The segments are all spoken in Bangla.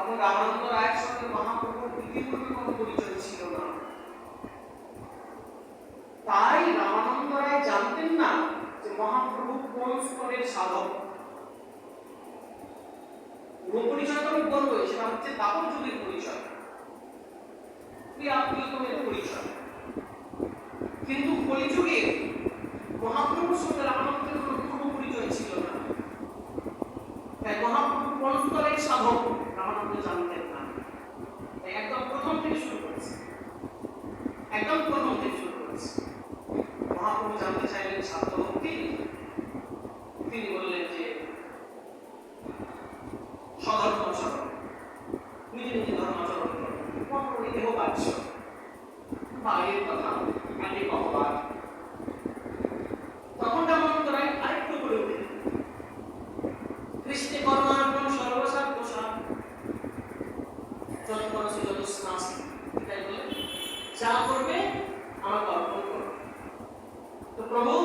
তখন রামানন্দ রায়ের সঙ্গে মহাপ্রভুর ইতিপূর্বে কোনো পরিচয় ছিল না। তাই রামানন্দ রায় জানতেন না যে মহাপ্রভু কোন স্তরের সাধক। পুরো পরিচয় তো আমি বলবো, সেটা হচ্ছে দাপর যুগের পরিচয়, প্রিয়তমের পরিচয়। কিন্তু কলিযুগে মহাপ্রভুর সঙ্গে রামানন্দের কোনো পূর্ব পরিচয় ছিল না। তাই মহাপ্রভু কোন স্তরের সাধক রামানন্দ জানতেন না। একদম প্রথম থেকে শুরু করেছে, মহাপ্রভু জানতে চাইলেন সাধ্য ভক্তি। তিনি বললেন যে স্বধর্মাচরণ, নিজে নিজে ধর্মাচরণ করো, মহাপ্রভু দেহ বাহ্য, বাইরের কথা আগে ভগবান। তখন রামানন্দ রায় আরেকটু করে উঠলেন, কৃষ্ণে কর্মার্পণ সর্বসার প্রসাদ যৎপরশে যতস্নাসি, এটাই বলে যা করবে আমাকে অর্পণ করো। তো প্রভু,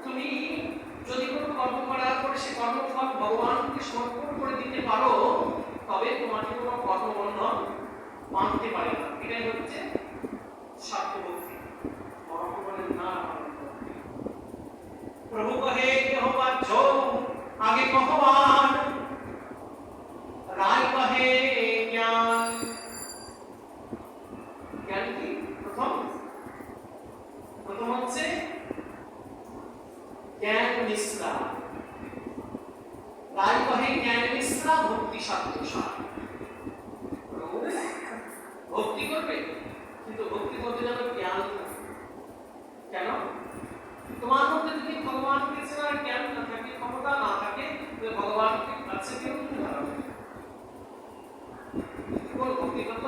তুমি যদি কোনো কর্ম করার পরে সে কর্মফল ভগবানকে সমর্পণ করে দিতে পারো, তবে তোমাকে কোনো কর্মবন্ধন মানতে পারে না। এটাই হচ্ছে স্বার্থভক্তি। মহাপ্রভু বলেন না, প্রভু কহে কেহ বাহ্য আগে ভগবান, রায় কহে জ্ঞান। জ্ঞান কি? প্রথম হচ্ছে জ্ঞান নিষ্ঠা। রায় কহে জ্ঞান নিষ্ঠা ভক্তি সাধুসার। ভক্তি করবে, কিন্তু ভক্তি করতে যেন জ্ঞান থাকে। কেন? তোমার মধ্যে যদি ভগবানকে চেনার জ্ঞান না থাকে, ক্ষমতা না থাকে, তবে ভগবানকে কাছে কেউ নিতে পারবে না। ভক্তি করতে